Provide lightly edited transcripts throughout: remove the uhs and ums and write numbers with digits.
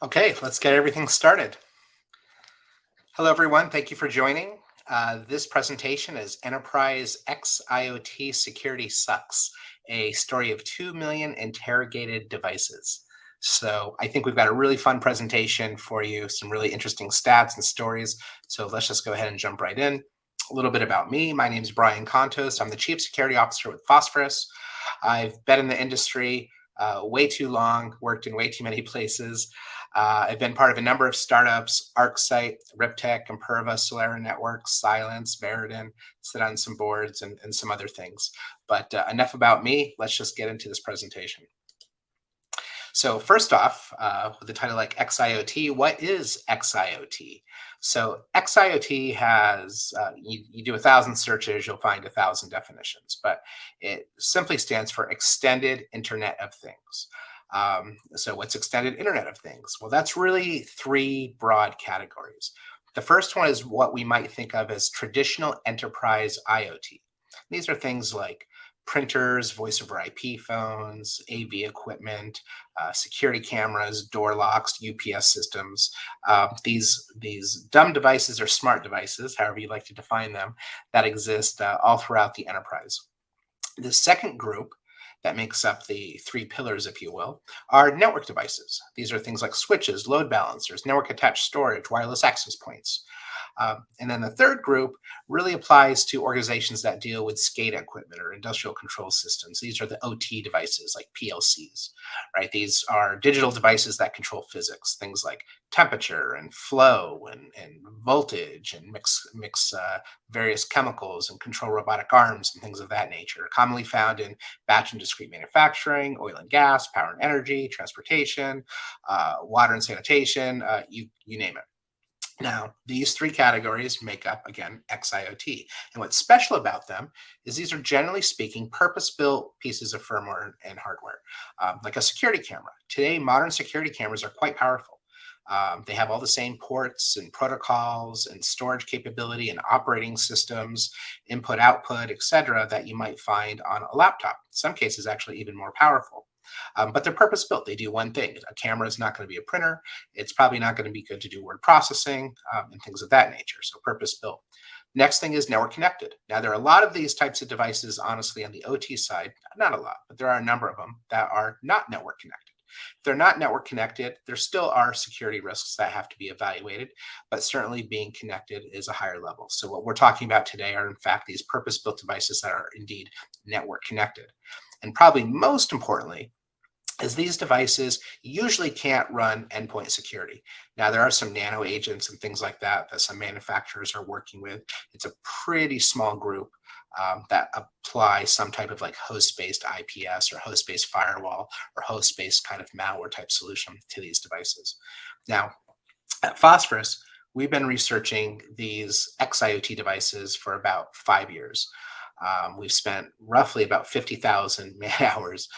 Okay, let's get everything started. Hello, everyone. Thank you for joining. This presentation is Enterprise X IoT Security Sucks, a story of 2 million interrogated devices. So I think we've got a really fun presentation for you, some really interesting stats and stories. So let's just go ahead and jump right in. A little bit about me. My name is Brian Contos. I'm the Chief Security Officer with Phosphorus. I've been in the industry way too long, worked in way too many places. I've been part of a number of startups: ArcSight, Riptech, Imperva, Solera Networks, Silence, Veridin, sit on some boards and some other things. But enough about me. Let's just get into this presentation. So first off, with the title like XIoT, what is XIoT? So XIoT has, you do 1,000 searches, you'll find 1,000 definitions, but it simply stands for Extended Internet of Things. So what's Extended Internet of Things? Well, that's really three broad categories. The first one is what we might think of as traditional enterprise IoT. These are things like printers, voice over IP phones, AV equipment, security cameras, door locks, UPS systems. These dumb devices or smart devices, however you like to define them, that exist all throughout the enterprise. The second group that makes up the three pillars, if you will, are network devices. These are things like switches, load balancers, network attached storage, wireless access points. And then the third group really applies to organizations that deal with SCADA equipment or industrial control systems. These are the OT devices like PLCs, right? These are digital devices that control physics, things like temperature and flow and voltage and mix various chemicals and control robotic arms and things of that nature, commonly found in batch and discrete manufacturing, oil and gas, power and energy, transportation, water and sanitation, you name it. Now, these three categories make up, again, XIoT. And what's special about them is these are, generally speaking, purpose-built pieces of firmware and hardware, like a security camera. Today, modern security cameras are quite powerful. They have all the same ports and protocols and storage capability and operating systems, input, output, etc., that you might find on a laptop. In some cases, actually even more powerful. But they're purpose built. They do one thing. A camera is not going to be a printer. It's probably not going to be good to do word processing and things of that nature. So purpose built. Next thing is network connected. Now, there are a lot of these types of devices, honestly, on the OT side, not a lot, but there are a number of them that are not network connected. If they're not network connected, there still are security risks that have to be evaluated, but certainly being connected is a higher level. So what we're talking about today are, in fact, these purpose-built devices that are indeed network connected. And probably most importantly, is these devices usually can't run endpoint security. Now, there are some nano agents and things like that that some manufacturers are working with. It's a pretty small group that apply some type of like host-based IPS or host-based firewall or host-based kind of malware type solution to these devices. Now, at Phosphorus, we've been researching these XIoT devices for about 5 years. We've spent roughly about 50,000 man hours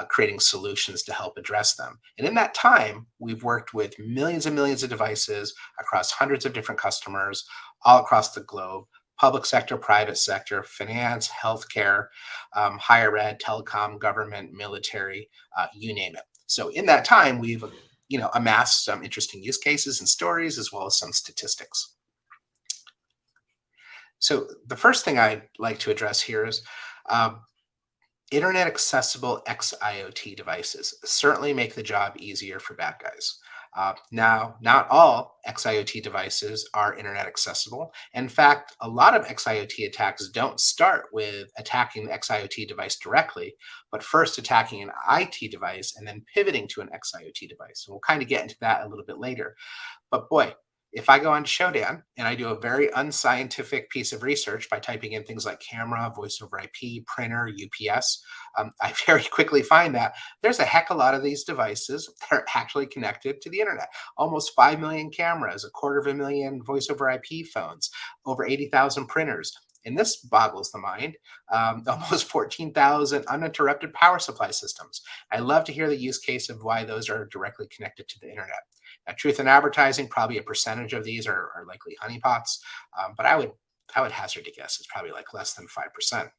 creating solutions to help address them. And in that time, we've worked with millions and millions of devices across hundreds of different customers all across the globe: public sector, private sector, finance, healthcare, higher ed, telecom, government, military, you name it. So in that time, we've amassed some interesting use cases and stories, as well as some statistics. So the first thing I'd like to address here is um, internet accessible XIoT devices certainly make the job easier for bad guys. Now, not all XIoT devices are internet accessible. In fact, a lot of XIoT attacks don't start with attacking the XIoT device directly, but first attacking an IT device and then pivoting to an XIoT device. And we'll kind of get into that a little bit later. But boy, if I go on Showdown and I do a very unscientific piece of research by typing in things like camera, voice over IP, printer, UPS, I very quickly find that there's a heck of a lot of these devices that are actually connected to the internet. Almost 5 million cameras, 250,000 voice over IP phones, over 80,000 printers. And this boggles the mind. Almost 14,000 uninterrupted power supply systems. I love to hear the use case of why those are directly connected to the internet. Now, truth in advertising, probably a percentage of these are likely honeypots, but I would hazard to guess it's probably like less than 5%.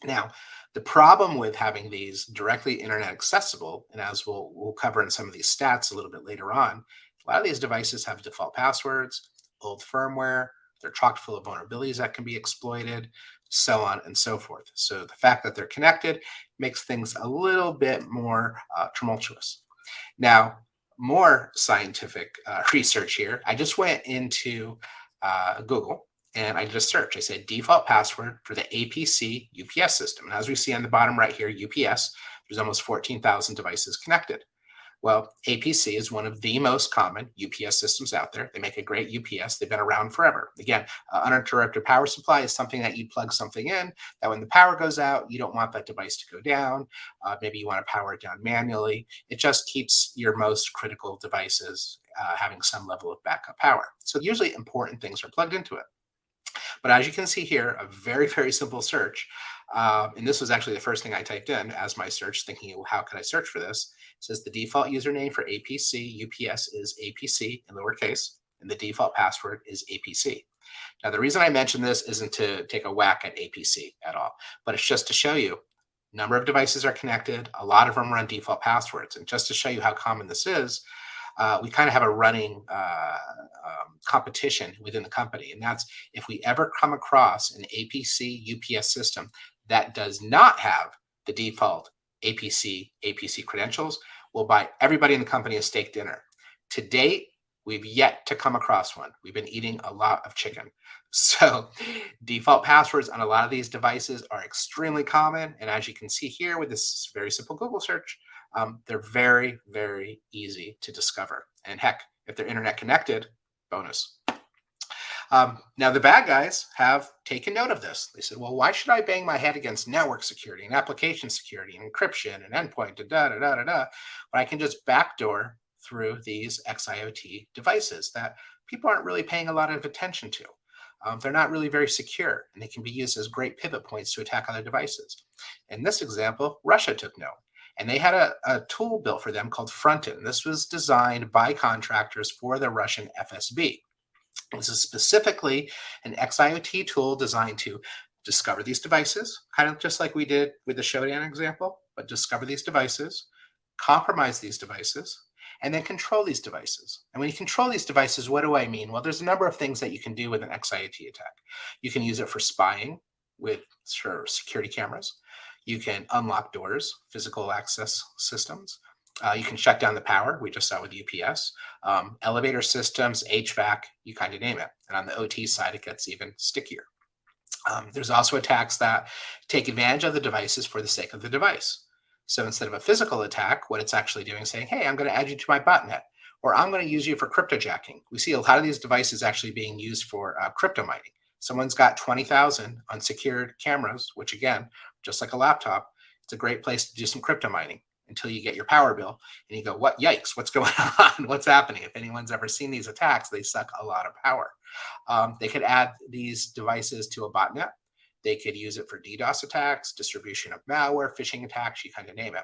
Now, The problem with having these directly internet accessible, and as we'll cover in some of these stats a little bit later on, a lot of these devices have default passwords, old firmware, they're chock full of vulnerabilities that can be exploited, so on and so forth. So the fact that they're connected makes things a little bit more tumultuous. Now, more scientific research here. I just went into Google and I did a search. I said default password for the APC UPS system. And as we see on the bottom right here, UPS, there's almost 14,000 devices connected. Well, APC is one of the most common UPS systems out there. They make a great UPS. They've been around forever. Again, uninterrupted power supply is something that you plug something in that when the power goes out, you don't want that device to go down. Maybe you want to power it down manually. It just keeps your most critical devices having some level of backup power. So usually important things are plugged into it. But as you can see here, a very, very simple search. And this was actually the first thing I typed in as my search, thinking, well, how can I search for this? It says the default username for APC UPS is APC in lowercase, and the default password is APC. Now, the reason I mention this isn't to take a whack at APC at all, but it's just to show you number of devices are connected. A lot of them run default passwords. And just to show you how common this is, we kind of have a running competition within the company. And that's if we ever come across an APC UPS system that does not have the default APC credentials, we'll buy everybody in the company a steak dinner. To date, we've yet to come across one. We've been eating a lot of chicken. So default passwords on a lot of these devices are extremely common. And as you can see here with this very simple Google search, they're very, very easy to discover. And heck, if they're internet connected, bonus. Now, the bad guys have taken note of this. They said, well, why should I bang my head against network security and application security and encryption and endpoint and when I can just backdoor through these XIoT devices that people aren't really paying a lot of attention to. They're not really very secure, and they can be used as great pivot points to attack other devices. In this example, Russia took note, and they had a tool built for them called Frontin. This was designed by contractors for the Russian FSB. This is specifically an XIoT tool designed to discover these devices, kind of just like we did with the Showdown example, but discover these devices, compromise these devices, and then control these devices. And when you control these devices, what do I mean? Well, there's a number of things that you can do with an XIoT attack. You can use it for spying with security cameras. You can unlock doors, physical access systems. You can shut down the power. We just saw with UPS. Elevator systems, HVAC, you kind of name it. And on the OT side, it gets even stickier. There's also attacks that take advantage of the devices for the sake of the device. So instead of a physical attack, what it's actually doing is saying, hey, I'm going to add you to my botnet, or I'm going to use you for cryptojacking. We see a lot of these devices actually being used for crypto mining. Someone's got 20,000 unsecured cameras, which again, just like a laptop, it's a great place to do some crypto mining until you get your power bill and you go, what, yikes, what's going on? What's happening? If anyone's ever seen these attacks, they suck a lot of power. They could add these devices to a botnet. They could use it for DDoS attacks, distribution of malware, phishing attacks, you kind of name it.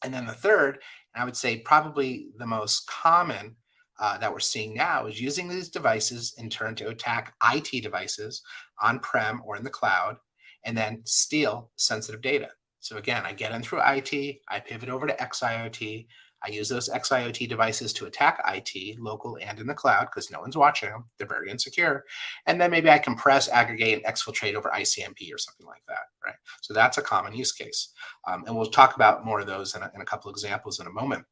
And then the third, and I would say probably the most common that we're seeing now is using these devices in turn to attack IT devices on-prem or in the cloud, and then steal sensitive data. So again, I get in through IT, I pivot over to XIoT, I use those XIoT devices to attack IT, local and in the cloud, because no one's watching them. They're very insecure. And then maybe I compress, aggregate, and exfiltrate over ICMP or something like that, right? So that's a common use case. And we'll talk about more of those in a couple examples in a moment.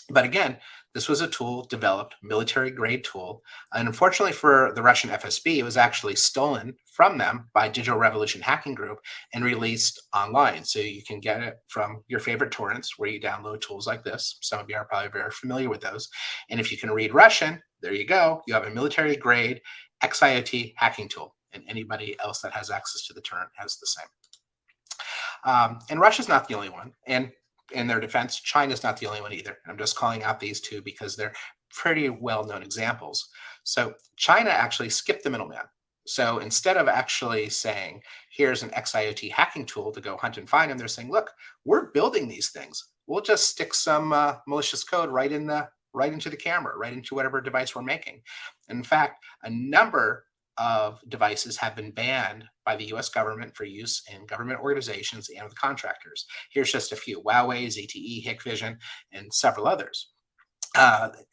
But again, this was a tool developed, military-grade tool. And unfortunately for the Russian FSB, it was actually stolen from them by Digital Revolution Hacking Group and released online. So you can get it from your favorite torrents where you download tools like this. Some of you are probably very familiar with those. And if you can read Russian, there you go. You have a military-grade XIoT hacking tool. And anybody else that has access to the torrent has the same. And Russia's not the only one. And in their defense, China's not the only one either. I'm just calling out these two because they're pretty well-known examples. So China actually skipped the middleman. So instead of actually saying, here's an XIoT hacking tool to go hunt and find them, they're saying, look, we're building these things. We'll just stick some malicious code right into the camera, right into whatever device we're making. And in fact, a number of devices have been banned by the US government for use in government organizations and with contractors. Here's just a few: Huawei, ZTE, Hikvision, and several others.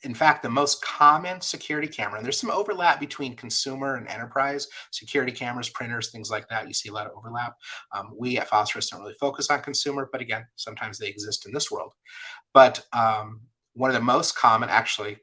In fact, the most common security camera, and there's some overlap between consumer and enterprise security cameras, printers, things like that. You see a lot of overlap. We at Phosphorus don't really focus on consumer, but again, sometimes they exist in this world. But one of the most common, actually,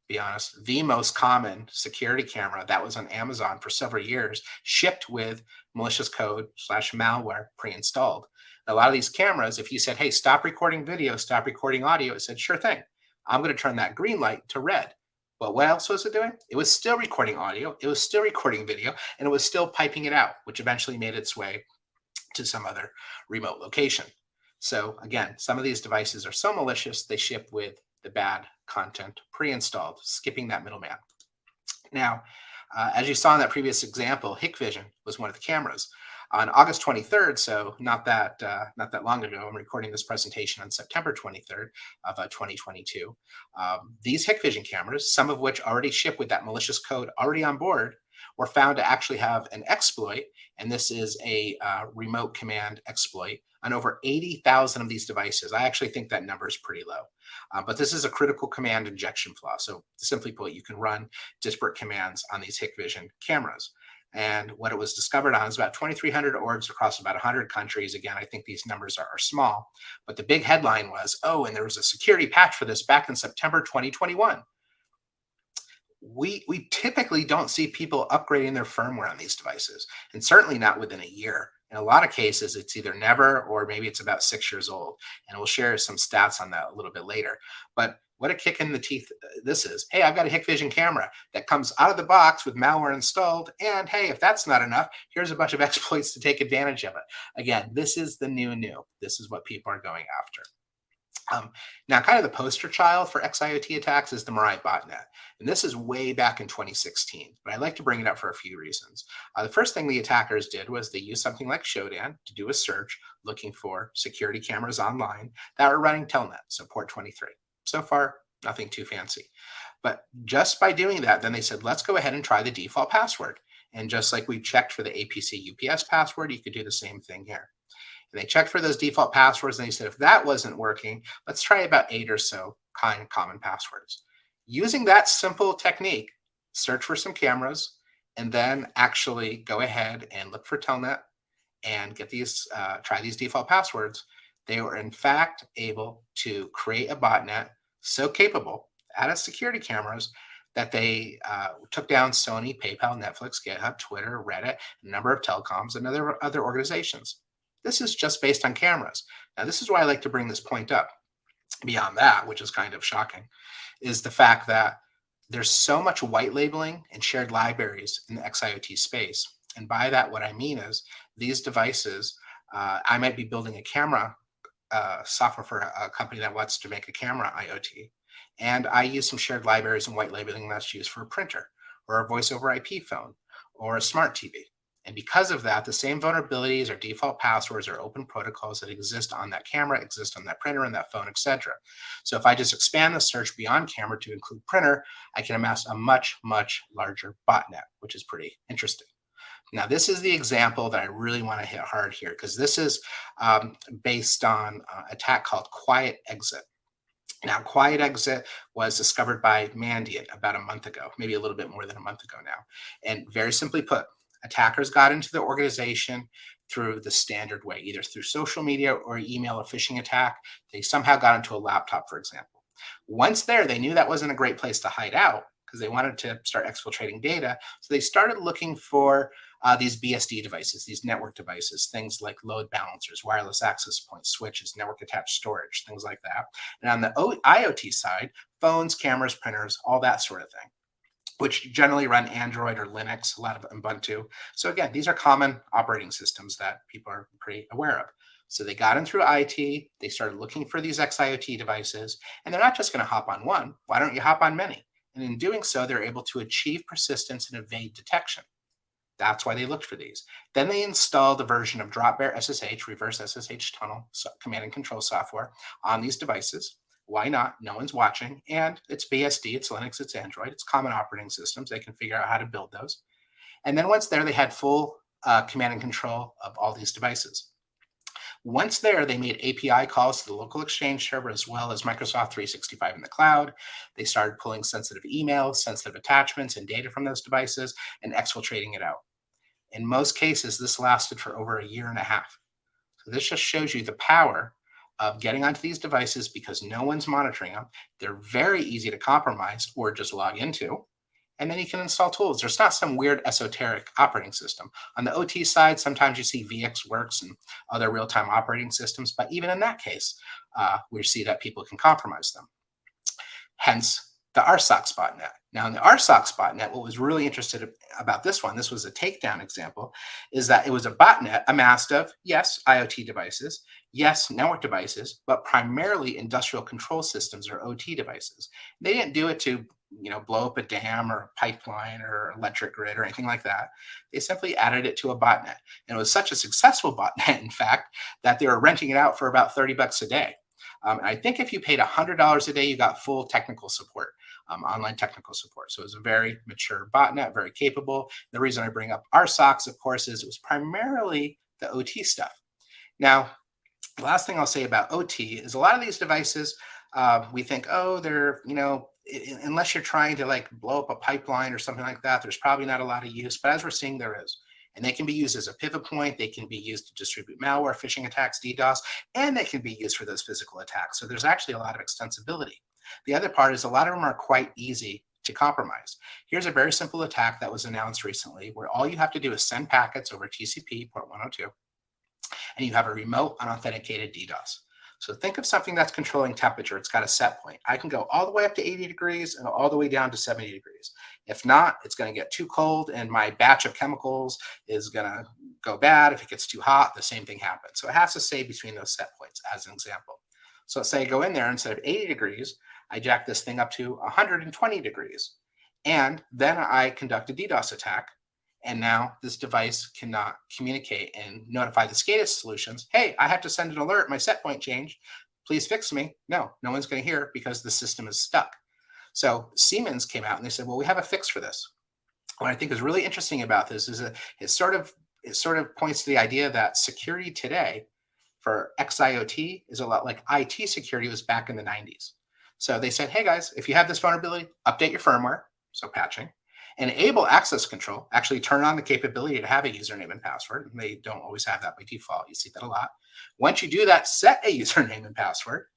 be honest, the most common security camera that was on Amazon for several years, shipped with malicious code slash malware pre-installed. A lot of these cameras, if you said, hey, stop recording video, stop recording audio, it said, sure thing. I'm going to turn that green light to red. But what else was it doing? It was still recording audio, it was still recording video, and it was still piping it out, which eventually made its way to some other remote location. So again, some of these devices are so malicious, they ship with the bad content pre-installed, skipping that middleman. Now, as you saw in that previous example, Hikvision was one of the cameras. On August 23rd, so not that long ago, I'm recording this presentation on September 23rd of 2022. These Hikvision cameras, some of which already ship with that malicious code already on board, were found to actually have an exploit, and this is a remote command exploit on over 80,000 of these devices. I actually think that number is pretty low, but this is a critical command injection flaw. So simply put, you can run disparate commands on these Hikvision cameras. And what it was discovered on is about 2,300 orgs across about 100 countries. Again, I think these numbers are small, but the big headline was, oh, and there was a security patch for this back in September 2021. We typically don't see people upgrading their firmware on these devices, and certainly not within a year. In a lot of cases, it's either never or maybe it's about 6 years old. And we'll share some stats on that a little bit later. But what a kick in the teeth this is. Hey, I've got a Hikvision camera that comes out of the box with malware installed. And hey, if that's not enough, here's a bunch of exploits to take advantage of it. Again, this is the new. This is what people are going after. Now, kind of the poster child for XIoT attacks is the Mariah botnet. And this is way back in 2016, but I like to bring it up for a few reasons. The first thing the attackers did was they used something like Shodan to do a search looking for security cameras online that were running Telnet, so port 23. So far, nothing too fancy. But just by doing that, then they said, let's go ahead and try the default password. And just like we checked for the APC UPS password, you could do the same thing here. And they checked for those default passwords, and they said, if that wasn't working, let's try about 8 or so common passwords. Using that simple technique, search for some cameras, and then actually go ahead and look for Telnet and get these, try these default passwords. They were in fact able to create a botnet so capable out of security cameras that they took down Sony, PayPal, Netflix, GitHub, Twitter, Reddit, a number of telecoms, and other organizations. This is just based on cameras. Now, this is why I like to bring this point up. Beyond that, which is kind of shocking, is the fact that there's so much white labeling and shared libraries in the XIoT space. And by that, what I mean is these devices, I might be building a camera software for a company that wants to make a camera IoT. And I use some shared libraries and white labeling that's used for a printer or a voice over IP phone or a smart TV. And because of that, the same vulnerabilities or default passwords or open protocols that exist on that camera exist on that printer and that phone, etc. So if I just expand the search beyond camera to include printer, I can amass a much, much larger botnet, which is pretty interesting. Now, this is the example that I really want to hit hard here, because this is based on an attack called Quiet Exit. Now, Quiet Exit was discovered by Mandiant about a month ago, maybe a little bit more than a month ago now. And very simply put, attackers got into the organization through the standard way, either through social media or email, a phishing attack. They somehow got into a laptop, for example. Once there, they knew that wasn't a great place to hide out because they wanted to start exfiltrating data. So they started looking for these BSD devices, these network devices, things like load balancers, wireless access points, switches, network attached storage, things like that. And on the IoT side, phones, cameras, printers, all that sort of thing, which generally run Android or Linux, a lot of Ubuntu. So again, these are common operating systems that people are pretty aware of. So they got in through IT, they started looking for these XIoT devices, and they're not just going to hop on one. Why don't you hop on many? And in doing so, they're able to achieve persistence and evade detection. That's why they looked for these. Then they installed a version of Dropbear SSH, reverse SSH tunnel, command and control software on these devices. Why not? No one's watching. And it's BSD, it's Linux, it's Android, it's common operating systems. They can figure out how to build those. And then once there, they had full command and control of all these devices. Once there, they made API calls to the local Exchange server as well as Microsoft 365 in the cloud. They started pulling sensitive emails, sensitive attachments, and data from those devices and exfiltrating it out. In most cases, this lasted for over a year and a half. So this just shows you the power of getting onto these devices because no one's monitoring them. They're very easy to compromise or just log into. And then you can install tools. There's not some weird esoteric operating system. On the OT side, sometimes you see VxWorks and other real-time operating systems, but even in that case, we see that people can compromise them. Hence, the RSOX botnet. Now, in the RSOX botnet, what was really interesting about this one, this was a takedown example, is that it was a botnet amassed of, yes, IoT devices, yes, network devices, but primarily industrial control systems or OT devices. They didn't do it to blow up a dam or a pipeline or electric grid or anything like that. They simply added it to a botnet. And it was such a successful botnet, in fact, that they were renting it out for about $30 a day. I think if you paid $100 a day, you got full technical support, online technical support. So it was a very mature botnet, very capable. The reason I bring up RSOX, of course, is it was primarily the OT stuff. Now, the last thing I'll say about OT is a lot of these devices, we think, oh, they're, unless you're trying to like blow up a pipeline or something like that, there's probably not a lot of use. But as we're seeing, there is. And they can be used as a pivot point. They can be used to distribute malware, phishing attacks, DDoS, and they can be used for those physical attacks. So there's actually a lot of extensibility. The other part is a lot of them are quite easy to compromise. Here's a very simple attack that was announced recently where all you have to do is send packets over TCP port 102, and you have a remote unauthenticated DDoS. So think of something that's controlling temperature. It's got a set point. I can go all the way up to 80 degrees and all the way down to 70 degrees. If not, it's going to get too cold and my batch of chemicals is going to go bad. If it gets too hot, the same thing happens. So it has to stay between those set points as an example. So let's say I go in there, instead of 80 degrees, I jack this thing up to 120 degrees. And then I conduct a DDoS attack. And now this device cannot communicate and notify the SCADA solutions. Hey, I have to send an alert. My set point changed. Please fix me. No one's going to hear because the system is stuck. So Siemens came out and they said, well, we have a fix for this. What I think is really interesting about this is that it sort of points to the idea that security today for XIoT is a lot like IT security was back in the 90s. So they said, hey guys, if you have this vulnerability, update your firmware, so patching. Enable access control, actually turn on the capability to have a username and password. And they don't always have that by default. You see that a lot. Once you do that, set a username and password,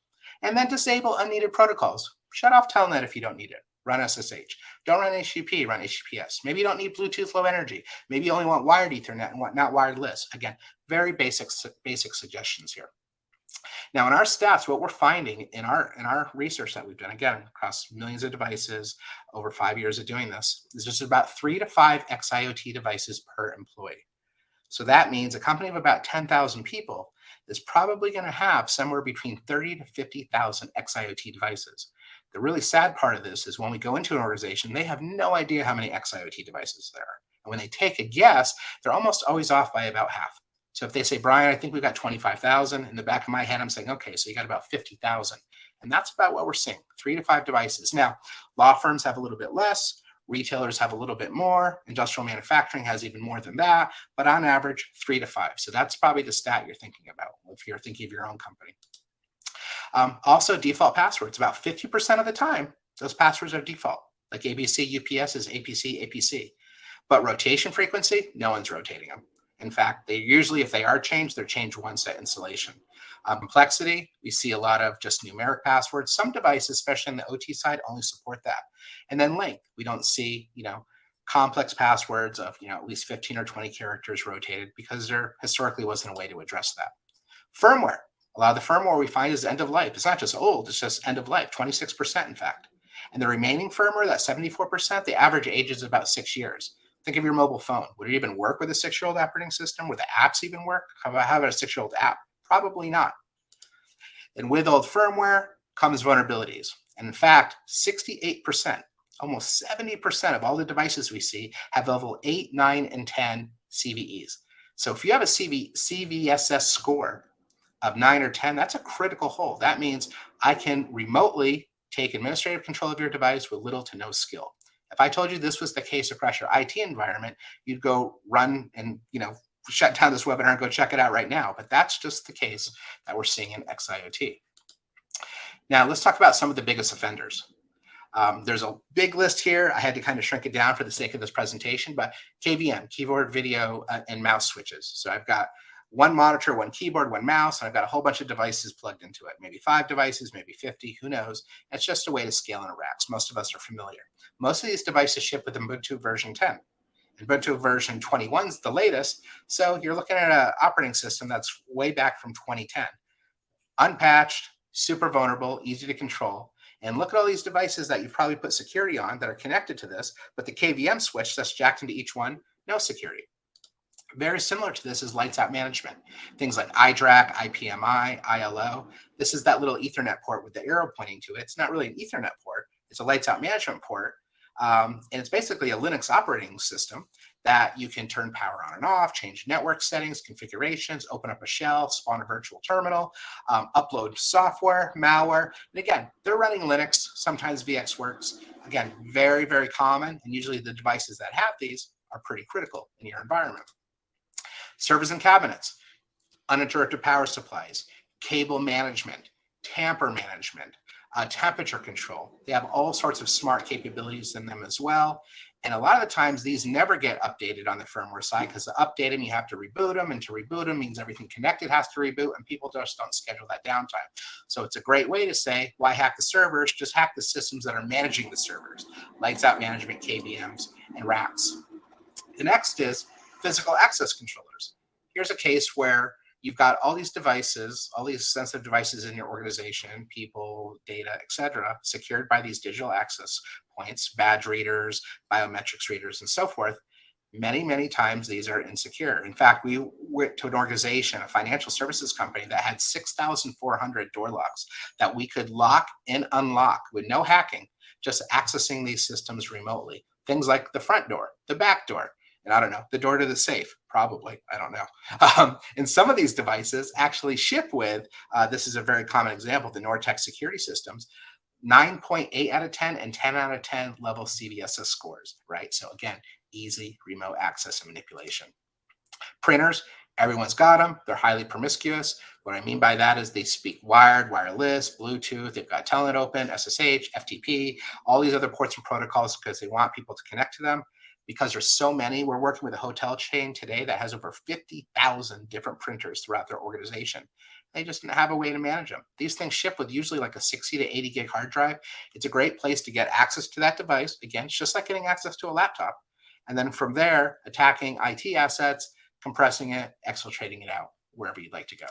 and then disable unneeded protocols. Shut off Telnet if you don't need it. Run SSH. Don't run HTTP, run HTTPS. Maybe you don't need Bluetooth Low Energy. Maybe you only want wired Ethernet and not wireless. Again, very basic suggestions here. Now, in our stats, what we're finding in our research that we've done, again, across millions of devices, over 5 years of doing this, is just about 3 to 5 XIoT devices per employee. So that means a company of about 10,000 people is probably going to have somewhere between 30 to 50,000 XIoT devices. The really sad part of this is when we go into an organization, they have no idea how many XIoT devices there are. And when they take a guess, they're almost always off by about half. So if they say, Brian, I think we've got 25,000, in the back of my head, I'm saying, okay, so you got about 50,000. And that's about what we're seeing, 3 to 5 devices. Now, law firms have a little bit less, retailers have a little bit more, industrial manufacturing has even more than that, but on average, 3 to 5. So that's probably the stat you're thinking about if you're thinking of your own company. Also, default passwords, about 50% of the time, those passwords are default, like ABC, UPS is APC, APC. But rotation frequency, no one's rotating them. In fact, they usually, if they are changed, they're changed once at installation. Complexity, we see a lot of just numeric passwords. Some devices, especially on the OT side, only support that. And then length, we don't see, complex passwords of, at least 15 or 20 characters rotated because there historically wasn't a way to address that. Firmware, a lot of the firmware we find is end of life. It's not just old, it's just end of life, 26% in fact. And the remaining firmware, that 74%, the average age is about 6 years. Think of your mobile phone. Would it even work with a 6-year-old operating system? Would the apps even work? How about a 6-year-old app? Probably not. And with old firmware comes vulnerabilities. And in fact, 68%, almost 70% of all the devices we see have level 8, 9, and 10 CVEs. So if you have a CVSS score of 9 or 10, that's a critical hole. That means I can remotely take administrative control of your device with little to no skill. If I told you this was the case across your IT environment, you'd go run and shut down this webinar and go check it out right now. But that's just the case that we're seeing in XIoT. Now let's talk about some of the biggest offenders. There's a big list here. I had to kind of shrink it down for the sake of this presentation, but KVM, keyboard, video, and mouse switches. So I've got one monitor, one keyboard, one mouse, and I've got a whole bunch of devices plugged into it. Maybe 5 devices, maybe 50, who knows? It's just a way to scale in racks. Most of us are familiar. Most of these devices ship with Ubuntu version 10. Ubuntu version 21 is the latest, so you're looking at an operating system that's way back from 2010. Unpatched, super vulnerable, easy to control. And look at all these devices that you've probably put security on that are connected to this, but the KVM switch that's jacked into each one, no security. Very similar to this is lights out management. Things like iDRAC, IPMI, ILO. This is that little Ethernet port with the arrow pointing to it. It's not really an Ethernet port. It's a lights out management port. And it's basically a Linux operating system that you can turn power on and off, change network settings, configurations, open up a shell, spawn a virtual terminal, upload software, malware. And again, they're running Linux, sometimes VxWorks. Again, very, very common. And usually the devices that have these are pretty critical in your environment. Servers and cabinets, uninterrupted power supplies, cable management, tamper management, temperature control. They have all sorts of smart capabilities in them as well. And a lot of the times these never get updated on the firmware side because to update them, you have to reboot them. And to reboot them means everything connected has to reboot and people just don't schedule that downtime. So it's a great way to say, why hack the servers? Just hack the systems that are managing the servers. Lights out management, KVMs, and racks. The next is physical access controllers. Here's a case where you've got all these devices, all these sensitive devices in your organization, people, data, etc., secured by these digital access points, badge readers, biometrics readers, and so forth. Many, many times these are insecure. In fact, we went to an organization, a financial services company that had 6,400 door locks that we could lock and unlock with no hacking, just accessing these systems remotely. Things like the front door, the back door, and I don't know, the door to the safe, probably, I don't know. And some of these devices actually ship with, this is a very common example, the Nortec security systems, 9.8 out of 10 and 10 out of 10 level CVSS scores, right? So again, easy remote access and manipulation. Printers, everyone's got them. They're highly promiscuous. What I mean by that is they speak wired, wireless, Bluetooth. They've got Telnet open, SSH, FTP, all these other ports and protocols because they want people to connect to them. Because there's so many, we're working with a hotel chain today that has over 50,000 different printers throughout their organization. They just didn't have a way to manage them. These things ship with usually like a 60 to 80 gig hard drive. It's a great place to get access to that device. Again, it's just like getting access to a laptop. And then from there, attacking IT assets, compressing it, exfiltrating it out wherever you'd like to go.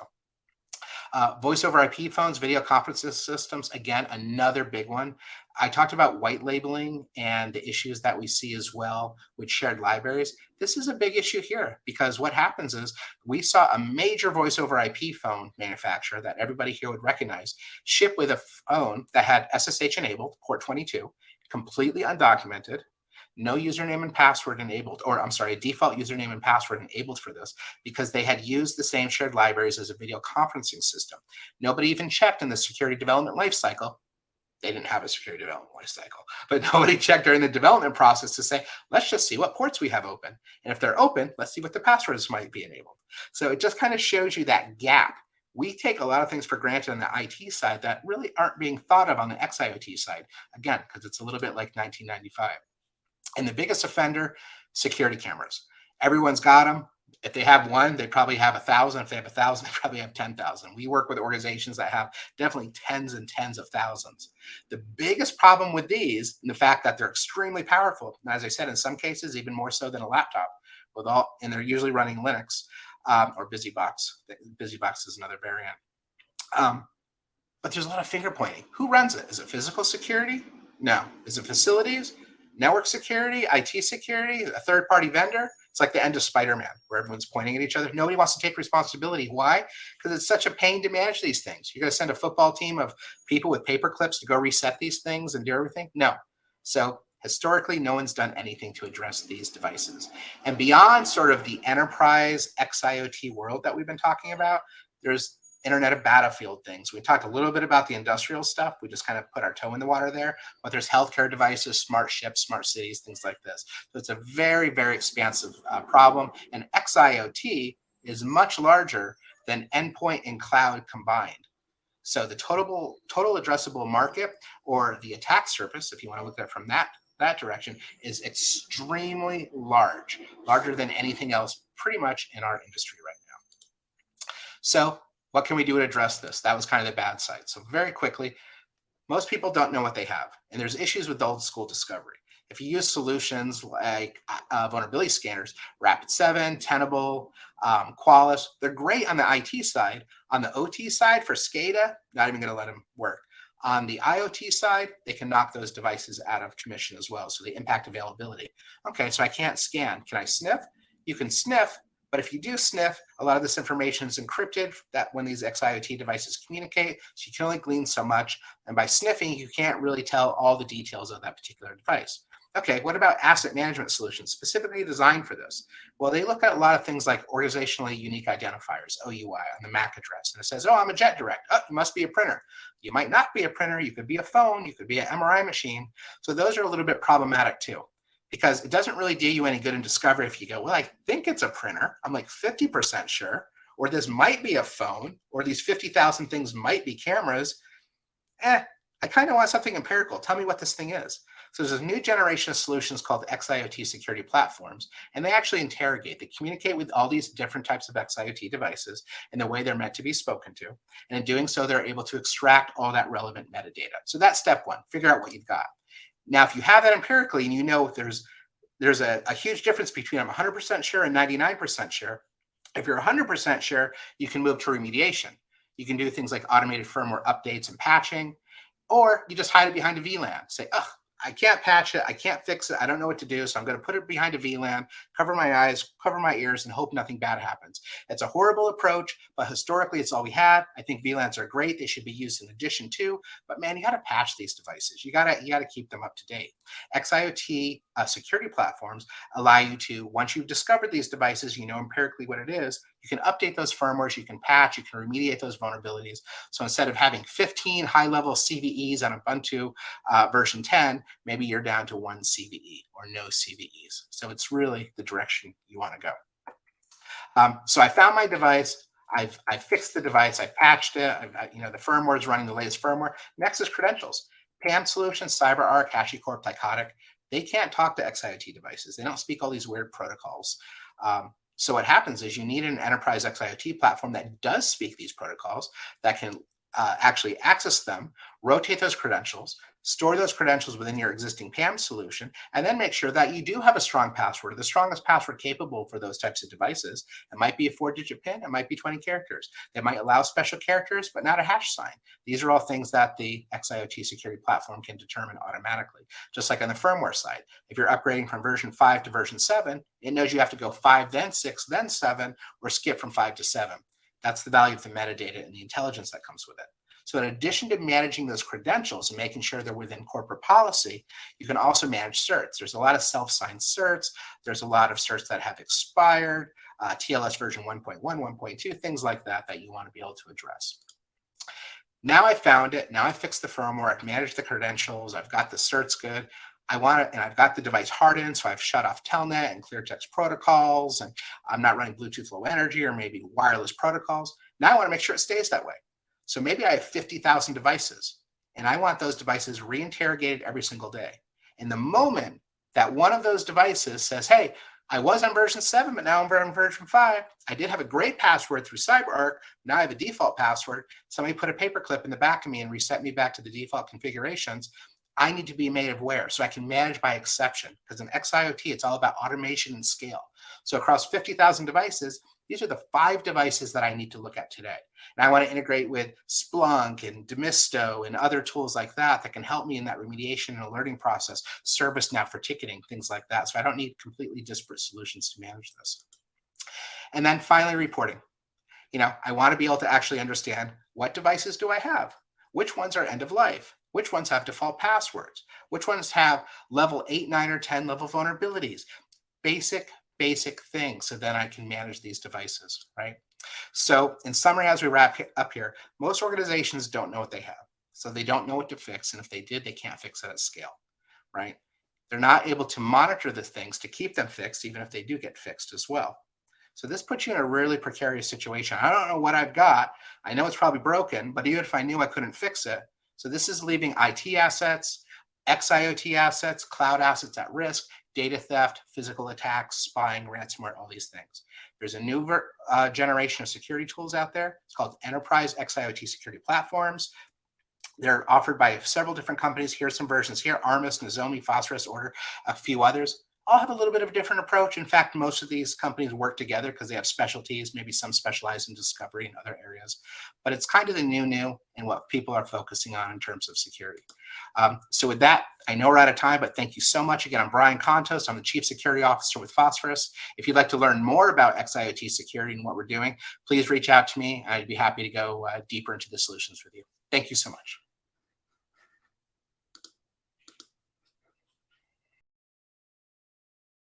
Voice over IP phones, video conferencing systems, again, another big one. I talked about white labeling and the issues that we see as well with shared libraries. This is a big issue here because what happens is we saw a major voice over IP phone manufacturer that everybody here would recognize ship with a phone that had SSH enabled, port 22, completely undocumented, no username and password enabled, or I'm sorry, a default username and password enabled for this because they had used the same shared libraries as a video conferencing system. Nobody even checked in the security development lifecycle. They didn't have a security development lifecycle, but nobody checked during the development process to say, let's just see what ports we have open. And if they're open, let's see what the passwords might be enabled. So it just kind of shows you that gap. We take a lot of things for granted on the IT side that really aren't being thought of on the XIoT side, again, because it's a little bit like 1995. And the biggest offender, security cameras. Everyone's got them. If they have one, they probably have 1,000. If they have 1,000, they probably have 10,000. We work with organizations that have definitely tens and tens of thousands. The biggest problem with these, and the fact that they're extremely powerful, and as I said, in some cases, even more so than a laptop, and they're usually running Linux or BusyBox. BusyBox is another variant. But there's a lot of finger pointing. Who runs it? Is it physical security? No. Is it facilities? Network security, IT security, a third-party vendor? It's like the end of Spider-Man, where everyone's pointing at each other. Nobody wants to take responsibility. Why? Because it's such a pain to manage these things. You're going to send a football team of people with paper clips to go reset these things and do everything? No. So historically, no one's done anything to address these devices. And beyond sort of the enterprise XIoT world that we've been talking about, there's Internet of Battlefield things. We talked a little bit about the industrial stuff. We just kind of put our toe in the water there, but there's healthcare devices, smart ships, smart cities, things like this. So it's a very, very expansive problem. And XIoT is much larger than endpoint and cloud combined. So the total addressable market, or the attack surface, if you want to look at it from that direction, is extremely large, larger than anything else pretty much in our industry right now. So what can we do to address this? That was kind of the bad side. So very quickly, most people don't know what they have, and there's issues with old school discovery. If you use solutions like vulnerability scanners, Rapid7, Tenable, Qualys, they're great on the IT side. On the OT side for SCADA, not even going to let them work. On the IoT side, they can knock those devices out of commission as well, so they impact availability. Okay, so I can't scan. Can I sniff? You can sniff, but if you do sniff, a lot of this information is encrypted that when these XIoT devices communicate, so you can only glean so much. And by sniffing, you can't really tell all the details of that particular device. Okay, what about asset management solutions specifically designed for this? Well, they look at a lot of things like organizationally unique identifiers, OUI, on the MAC address. And it says, oh, I'm a JetDirect. Oh, you must be a printer. You might not be a printer. You could be a phone. You could be an MRI machine. So those are a little bit problematic too, because it doesn't really do you any good in discovery if you go, well, I think it's a printer. I'm like 50% sure. Or this might be a phone. Or these 50,000 things might be cameras. I kind of want something empirical. Tell me what this thing is. So there's a new generation of solutions called XIoT security platforms, and they actually interrogate. They communicate with all these different types of XIoT devices in the way they're meant to be spoken to. And in doing so, they're able to extract all that relevant metadata. So that's step one, figure out what you've got. Now, if you have that empirically and you know there's a huge difference between I'm 100% sure and 99% sure. If you're 100% sure, you can move to remediation. You can do things like automated firmware updates and patching, or you just hide it behind a VLAN. Say, oh, I can't patch it. I can't fix it. I don't know what to do. So I'm going to put it behind a VLAN, cover my eyes, cover my ears, and hope nothing bad happens. It's a horrible approach, but historically it's all we had. I think VLANs are great. They should be used in addition to, but man, you got to patch these devices. You got to keep them up to date. XIoT security platforms allow you to, once you've discovered these devices, you know empirically what it is, you can update those firmwares, you can patch, you can remediate those vulnerabilities. So instead of having 15 high-level CVEs on Ubuntu version 10, maybe you're down to one CVE or no CVEs. So it's really the direction you want to go. So I found my device. I've fixed the device. I patched it. The firmware is running the latest firmware. Next is credentials. PAM solutions, CyberArk, HashiCorp, Thycotic. They can't talk to XIoT devices. They don't speak all these weird protocols. So what happens is you need an enterprise XIoT platform that does speak these protocols, that can actually access them, rotate those credentials, store those credentials within your existing PAM solution, and then make sure that you do have a strong password, the strongest password capable for those types of devices. It might be a 4-digit PIN, it might be 20 characters. They might allow special characters, but not a hash sign. These are all things that the XIoT security platform can determine automatically. Just like on the firmware side, if you're upgrading from version 5 to version 7, it knows you have to go 5, then 6, then 7, or skip from 5 to 7. That's the value of the metadata and the intelligence that comes with it. So in addition to managing those credentials and making sure they're within corporate policy, you can also manage certs. There's a lot of self-signed certs. There's a lot of certs that have expired, TLS version 1.1, 1.2, things like that you want to be able to address. Now I found it. Now I fixed the firmware. I've managed the credentials. I've got the certs good. I want it, and I've got the device hardened, so I've shut off Telnet and clear text protocols, and I'm not running Bluetooth Low Energy or maybe wireless protocols. Now I want to make sure it stays that way. So maybe I have 50,000 devices, and I want those devices reinterrogated every single day. And the moment that one of those devices says, hey, I was on version 7, but now I'm on version 5. I did have a great password through CyberArk. Now I have a default password. Somebody put a paperclip in the back of me and reset me back to the default configurations. I need to be made aware so I can manage by exception, because in XIoT, it's all about automation and scale. So across 50,000 devices, these are the 5 devices that I need to look at today. And I want to integrate with Splunk and Demisto and other tools like that can help me in that remediation and alerting process, ServiceNow for ticketing, things like that. So I don't need completely disparate solutions to manage this. And then finally, reporting. I want to be able to actually understand, what devices do I have? Which ones are end of life? Which ones have default passwords? Which ones have level 8, 9, or 10 level vulnerabilities? Basic things, so then I can manage these devices, right? So in summary, as we wrap up here, most organizations don't know what they have. So they don't know what to fix. And if they did, they can't fix it at scale, right? They're not able to monitor the things to keep them fixed, even if they do get fixed as well. So this puts you in a really precarious situation. I don't know what I've got. I know it's probably broken, but even if I knew I couldn't fix it. So this is leaving IT assets, XIoT assets, cloud assets at risk, data theft, physical attacks, spying, ransomware, all these things. There's a new generation of security tools out there. It's called Enterprise XIoT Security Platforms. They're offered by several different companies. Here's some versions here: Armis, Nozomi, Phosphorus, Order, a few others. All have a little bit of a different approach. In fact, most of these companies work together because they have specialties. Maybe some specialize in discovery in other areas. But it's kind of the new and what people are focusing on in terms of security. So with that, I know we're out of time, but thank you so much. Again, I'm Brian Contos. I'm the Chief Security Officer with Phosphorus. If you'd like to learn more about XIoT security and what we're doing, please reach out to me. I'd be happy to go deeper into the solutions with you. Thank you so much.